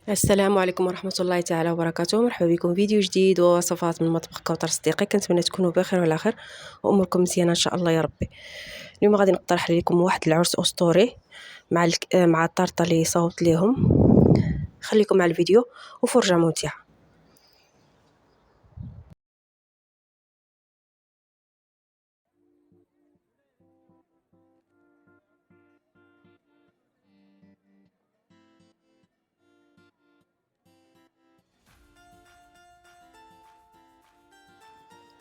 السلام عليكم ورحمة الله تعالى وبركاته. مرحبا بكم فيديو جديد ووصفات من مطبخ كوثر صديقي. كنتمنى تكونوا بخير وعلى خير واموركم مزيانه ان شاء الله يا ربي. اليوم غادي نقترح لكم واحد العرس اسطوري مع الطارطه اللي صوبت ليهم. خليكم مع الفيديو وفرجه ممتعه.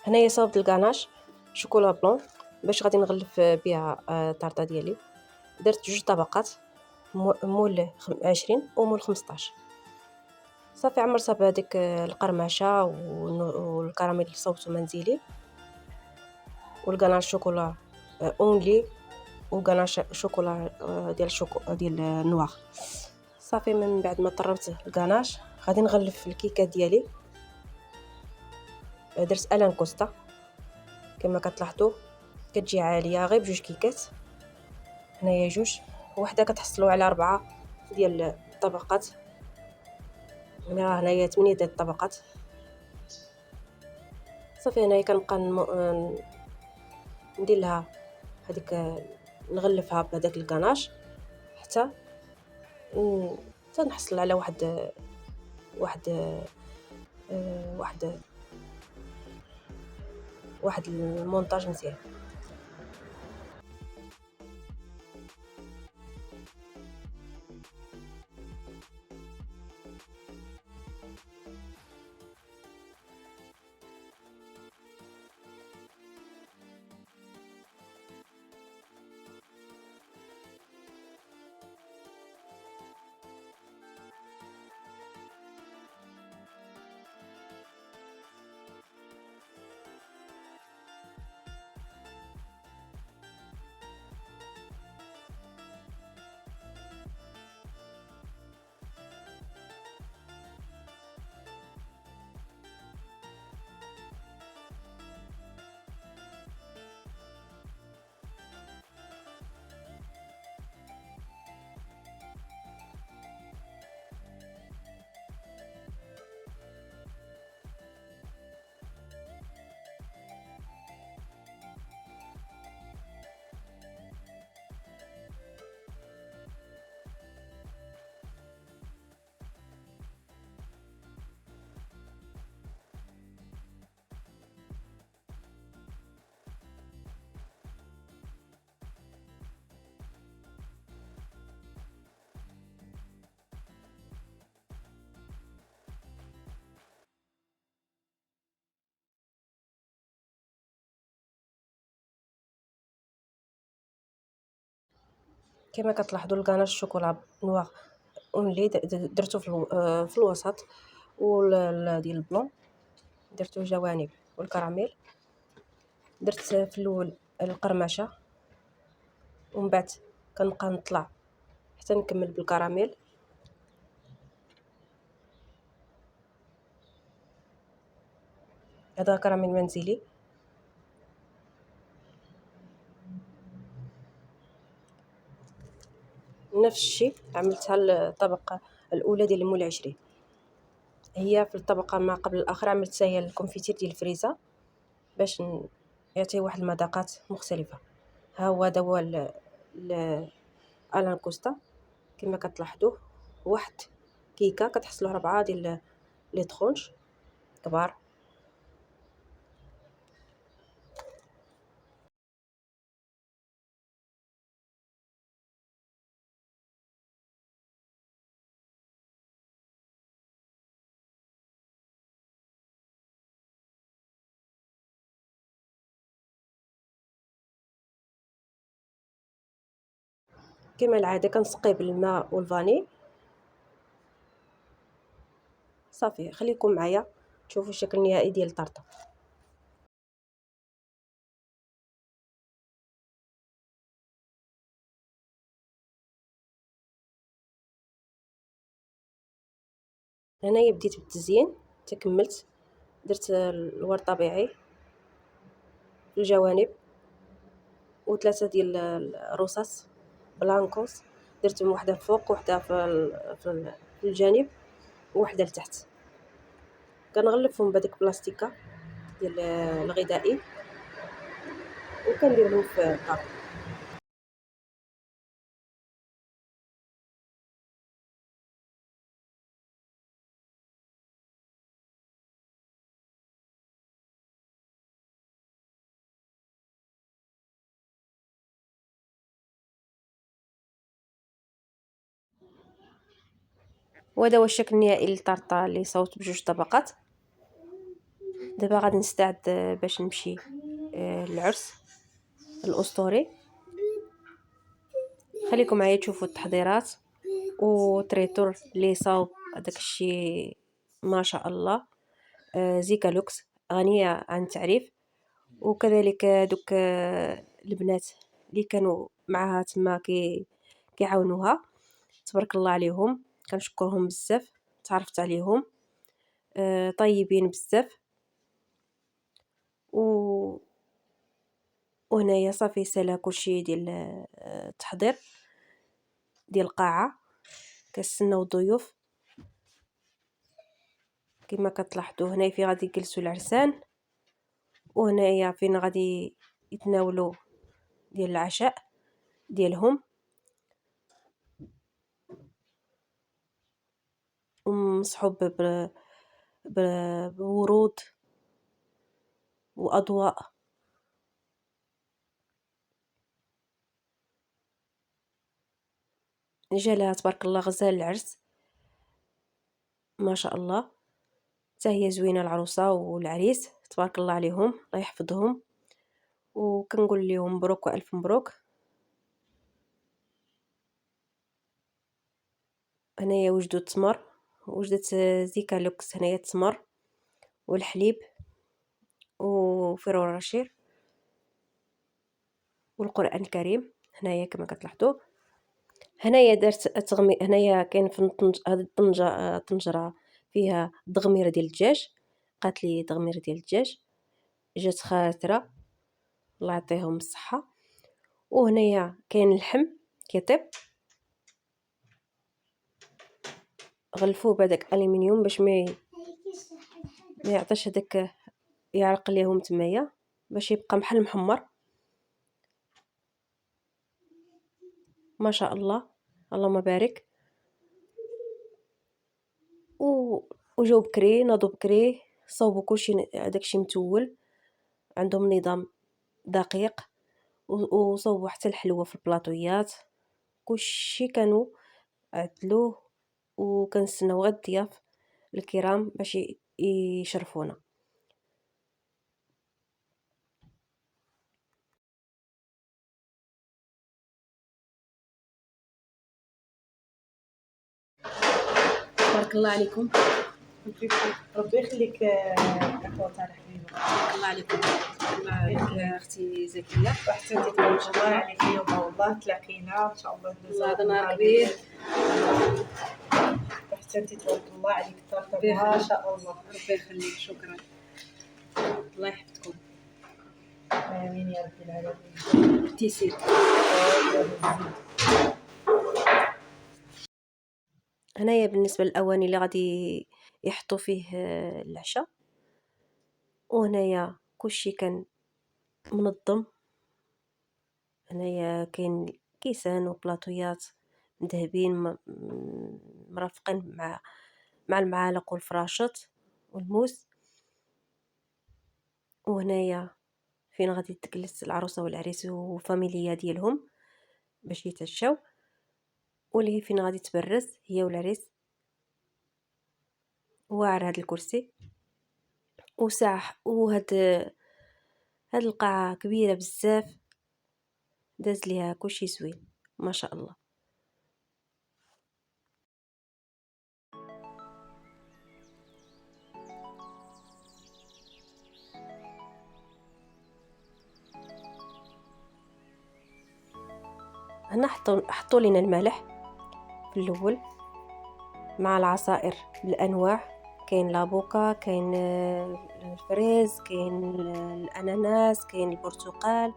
هنايا صوبت الكاناش شوكولا بلون باش غادي نغلف بها الطارطه ديالي. درت جوج طبقات، مول 20 ومول 15. صافي عمرتها بهذيك القرمشه والكراميل اللي صوبته منزلي والكاناش شوكولا اونلي وكاناش شوكولا ديال النواغ. صافي من بعد ما طربت الكاناش غادي نغلف الكيكه ديالي. درت الان كوستا كما كتلاحظوا كتجي عاليه غير بجوج كيكات. هنايا جوج، وحده كتحصلوا على 4 ديال الطبقات. هنايا 8 ديال الطبقات. صافي هنايا كنبقى ندير لها هذيك، نغلفها بهذاك الكاناش حتى نحصل على واحد واحد واحد واحد المونتاج مزيان. كما كتلاحظوا الكاناش الشوكولا نوار اونلي درتو في الوسط، ديال البلون درتو جوانب، والكراميل درت في الاول القرمشه ومن بعد كنبقى نطلع حتى نكمل بالكراميل. هذا كراميل منزلي. نفس الشيء عملتها الطبقه الاولى ديال المول 20. هي في الطبقه ما قبل الاخر عملت هي الكونفيتير ديال الفريزه باش يعطي واحد المذاقات مختلفه. ها هو هذا هو الان كوستا كما كتلاحظوا. واحد كيكه كتحصلوا 4 ديال لي طرونش كبار. كما العاده كنسقيه بالماء والفاني. صافي خليكم معايا تشوفوا الشكل النهائي ديال الطرطه. هنايا بديت بالتزيين تكملت، درت الورد طبيعي في الجوانب وثلاثه ديال الرصاص بلانكوس، درتهم واحده فوق وحده في الجانب. وواحدة لتحت. كنغلفهم بهذيك بلاستيكه ديال الغذائي وكنديرهم في الطاط. وهذا هو الشكل النهائي للطرطه اللي صوت بجوج طبقات. دابا غادي نستعد باش نمشي للعرس الاسطوري. خليكم معايا تشوفوا التحضيرات وتريتور اللي صاوب هذاك الشيء ما شاء الله. زيكا لوكس غنية عن التعريف. وكذلك دوك البنات اللي كانوا معها تما كيعاونوها، تبارك الله عليهم، كنشكرهم بزاف، تعرفت عليهم طيبين بزاف. و وهنايا صافي سالا كلشي ديال التحضير ديال القاعة. كنستناو الضيوف كما كتلاحظوا. هنايا فين غادي يجلسوا العرسان، وهنايا فين غادي يتناولوا ديال العشاء ديالهم، ومصحوب بورود واضواء. جالها تبارك الله غزال العرس ما شاء الله، حتى هي زوينه العروسه والعريس تبارك الله عليهم، الله يحفظهم. وكنقول لهم مبروك والف مبروك. هنايا وجدوا التمر، وجدت زيكا لوكس هنايا التمر والحليب وفيرو رشير والقرآن الكريم هنايا كما كتلاحظوا. هنايا درت هنايا كاين في هاد الطنجة طنجرة فيها دغميره ديال الدجاج، قالت لي دغميره ديال الدجاج جات خاسره، الله يعطيهم الصحه. وهنايا كاين اللحم كيطيب، غلفوه بهذاك الومنيوم باش ما يعطيش هذاك يعرق ليهم تمايا، باش يبقى محل محمر ما شاء الله، اللهم بارك. وجاو بكري، ناضوا بكري، صوبوا كلشي داكشي متول، عندهم نظام دقيق. وصوبوا حتى الحلوى في البلاطويات، كلشي كانوا عدلوه. وكنستناو غير الضياف الكرام باش يشرفونا. تبارك الله عليكم، ربي يخليك اخوات على حبيبه، تبارك الله عليكم مع اختي زكيه وحتى انت تبارك الله عليك. اليوم والله تلاقينا ان شاء الله ندوزو هذا نهار كبير، وحتى انت تبارك الله عليك ما شاء الله. ربي يخليك، شكرا، الله يحفظكم. امين يا رب العالمين. تيسير. هنايا بالنسبه للاواني اللي غادي يحطوا فيه العشاء، وهنايا كلشي كان منظم. هنايا كاين كيسان وبلاطويات مذهبين مرافقين مع المعالق والفراشات والموس. وهنايا فين غادي تجلس العروسه والعريس وفاميليا ديالهم باش يتعشاو، واللي فين غادي تبرز هي والعريس. واعر هذا الكرسي وساح، هاد القاعه كبيره بزاف، داز ليها كلشي زوين ما شاء الله. هنا حطوا لنا الملح في الاول مع العصائر بالانواع، كاين لابوكا، كاين الفريز، كاين الاناناس، كاين البرتقال،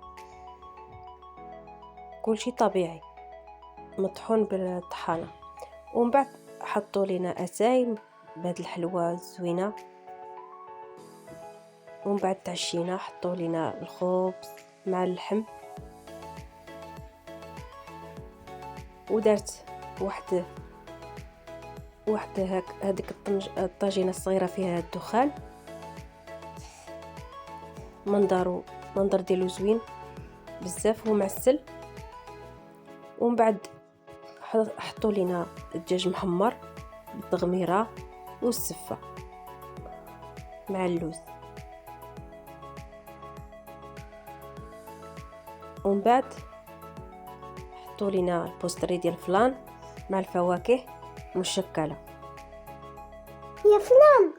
كلشي طبيعي مطحون بالطحانه. ومن بعد حطوا لنا اتاي بهاد الحلوى الزوينه. ومن بعد تعشينا حطوا لينا الخبز مع اللحم، ودارت واحد هذيك الطاجينه الصغيره فيها الدخان. منظر ديالو زوين بزاف ومعسل. ومن بعد حطوا لينا الدجاج محمر بالتغميره والسفه مع اللوز. ومن بعد حطوا لينا البوستري ديال الفلان مع الفواكه مشكله. يا فلان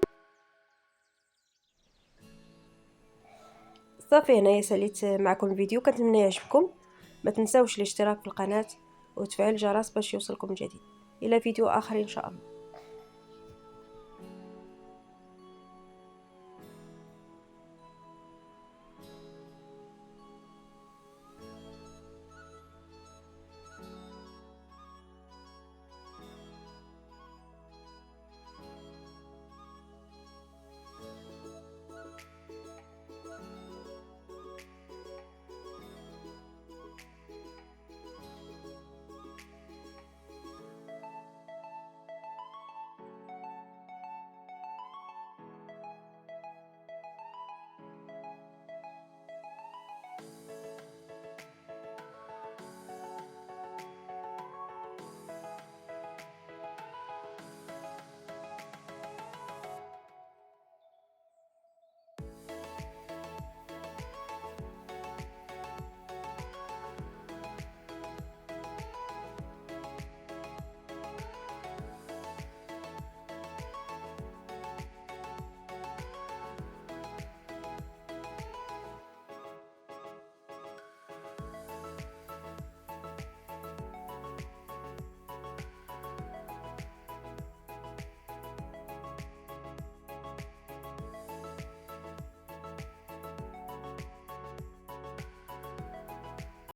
صافي، هنايا ساليت معكم الفيديو، كنتمنى يعجبكم. ما تنساوش الاشتراك في القناه وتفعيل الجرس باش يوصلكم جديد. الى فيديو اخر ان شاء الله.